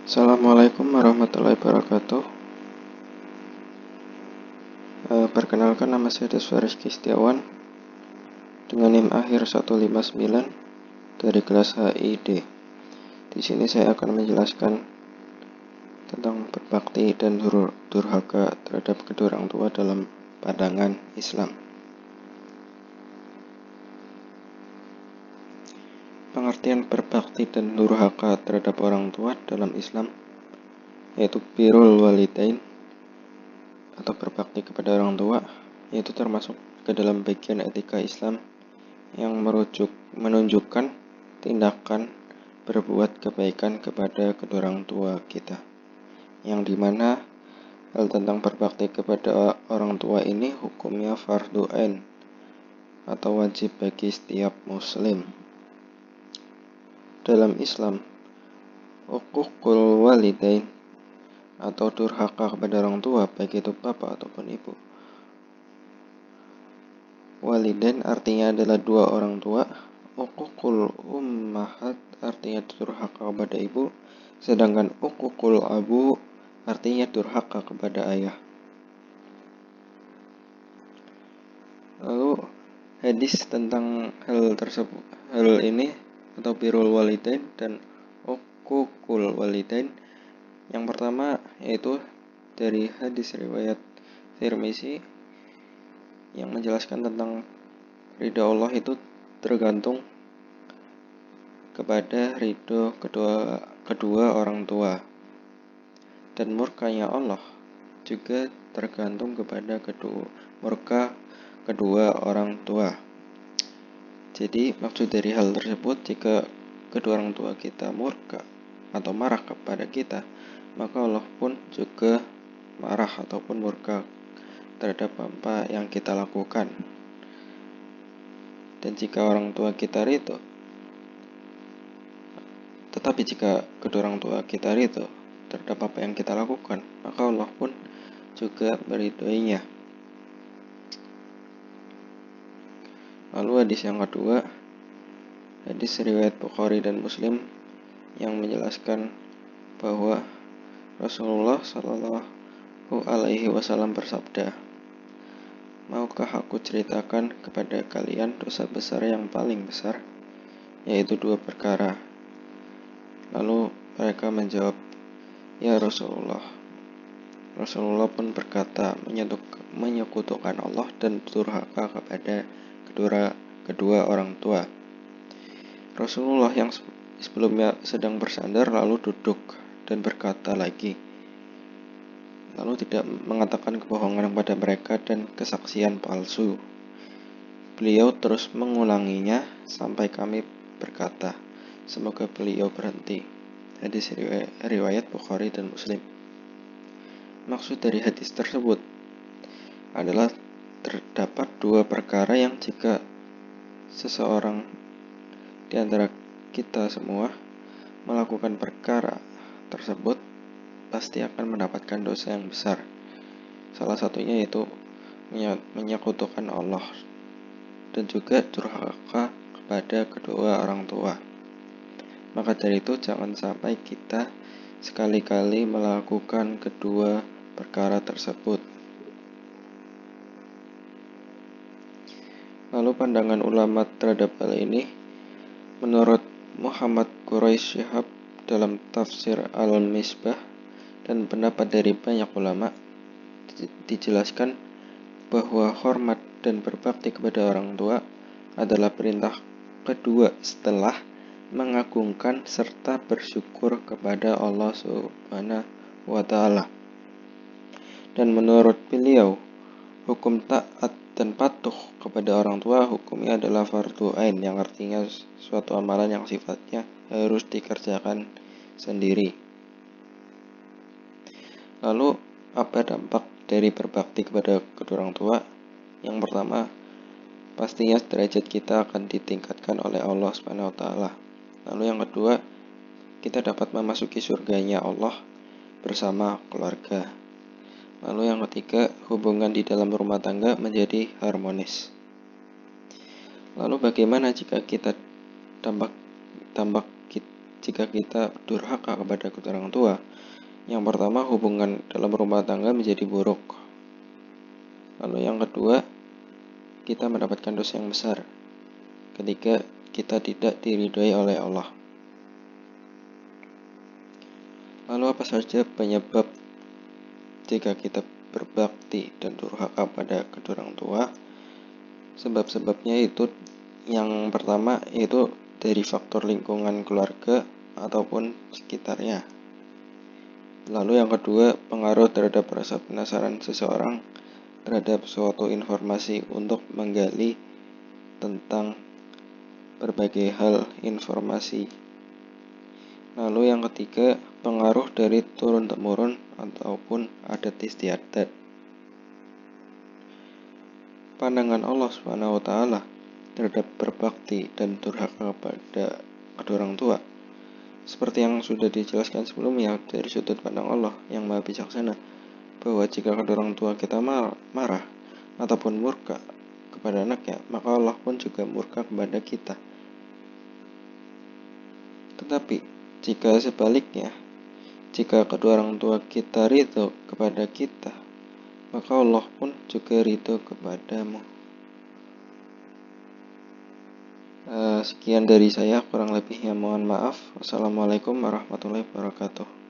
Assalamualaikum warahmatullahi wabarakatuh. Perkenalkan, nama saya Deswa Rizky Setiawan dengan NIM akhir 159 dari kelas HID. Di sini saya akan menjelaskan tentang berbakti dan durhaka terhadap kedua orang tua dalam pandangan Islam. Pengertian berbakti dan durhaka terhadap orang tua dalam Islam yaitu birrul walidain atau berbakti kepada orang tua, yaitu termasuk ke dalam bagian etika Islam yang menunjukkan tindakan berbuat kebaikan kepada kedua orang tua kita, yang dimana hal tentang berbakti kepada orang tua ini hukumnya fardu ain atau wajib bagi setiap muslim. Dalam Islam, uququl walidain atau durhaka kepada orang tua, baik itu bapak ataupun ibu. Walidain artinya adalah dua orang tua. Uququl ummahat artinya durhaka kepada ibu, sedangkan uququl abu artinya durhaka kepada ayah. Lalu hadis tentang hal ini atau birrul walidain dan uququl walidain, yang pertama yaitu dari hadis riwayat Tirmizi yang menjelaskan tentang ridha Allah itu tergantung kepada ridho kedua orang tua, dan murkanya Allah juga tergantung kepada murka kedua orang tua. Jadi maksud dari hal tersebut, jika kedua orang tua kita murka atau marah kepada kita, maka Allah pun juga marah ataupun murka terhadap apa yang kita lakukan. Dan jika orang tua kita ridho, tetapi jika kedua orang tua kita ridho terhadap apa yang kita lakukan, maka Allah pun juga meridhoinya. Lalu hadis yang kedua, hadis riwayat Bukhari dan Muslim yang menjelaskan bahwa Rasulullah Shallallahu Alaihi Wasallam bersabda, "Maukah aku ceritakan kepada kalian dosa besar yang paling besar, yaitu dua perkara?" Lalu mereka menjawab, "Ya Rasulullah." Rasulullah pun berkata, menyekutukan Allah dan durhaka kepada kedua orang tua. Rasulullah yang sebelumnya sedang bersandar lalu duduk dan berkata lagi, lalu tidak mengatakan kebohongan kepada mereka dan kesaksian palsu. Beliau terus mengulanginya sampai kami berkata, semoga beliau berhenti. Hadis riwayat Bukhari dan Muslim. Maksud dari hadis tersebut adalah terdapat dua perkara yang jika seseorang di antara kita semua melakukan perkara tersebut pasti akan mendapatkan dosa yang besar. Salah satunya yaitu menyekutukan Allah dan juga durhaka kepada kedua orang tua. Maka dari itu jangan sampai kita sekali-kali melakukan kedua perkara tersebut. Lalu pandangan ulama terhadap hal ini, menurut Muhammad Quraisy Shihab dalam tafsir Al-Misbah dan pendapat dari banyak ulama, dijelaskan bahwa hormat dan berbakti kepada orang tua adalah perintah kedua setelah mengagungkan serta bersyukur kepada Allah Subhanahu wa Ta'ala. Dan menurut beliau, hukum taat dan patuh kepada orang tua hukumnya adalah fardu ain, yang artinya suatu amalan yang sifatnya harus dikerjakan sendiri. Lalu apa dampak dari berbakti kepada kedua orang tua? Yang pertama, pastinya derajat kita akan ditingkatkan oleh Allah Subhanahu wa Ta'ala. Lalu yang kedua, kita dapat memasuki surganya Allah bersama keluarga. Lalu yang ketiga, hubungan di dalam rumah tangga menjadi harmonis. Lalu bagaimana jika kita jika kita durhaka kepada kedua orang tua. Yang pertama, hubungan dalam rumah tangga menjadi buruk. Lalu yang kedua, kita mendapatkan dosa yang besar ketika kita tidak diridhoi oleh Allah. Lalu apa saja penyebab jika kita berbakti dan durhaka pada kedua orang tua? Sebab-sebabnya itu yang pertama yaitu dari faktor lingkungan keluarga ataupun sekitarnya. Lalu yang kedua, pengaruh terhadap rasa penasaran seseorang terhadap suatu informasi untuk menggali tentang berbagai hal informasi. Lalu yang ketiga, pengaruh dari turun-temurun ataupun adat istiadat. Pandangan Allah SWT terhadap berbakti dan durhaka kepada kedua orang tua, seperti yang sudah dijelaskan sebelumnya dari sudut pandang Allah yang Maha Bijaksana, bahwa jika kedua orang tua kita marah ataupun murka kepada anaknya, maka Allah pun juga murka kepada kita. Tetapi jika sebaliknya, jika kedua orang tua kita ridho kepada kita, maka Allah pun juga ridho kepadamu. Sekian dari saya, kurang lebihnya mohon maaf. Wassalamualaikum warahmatullahi wabarakatuh.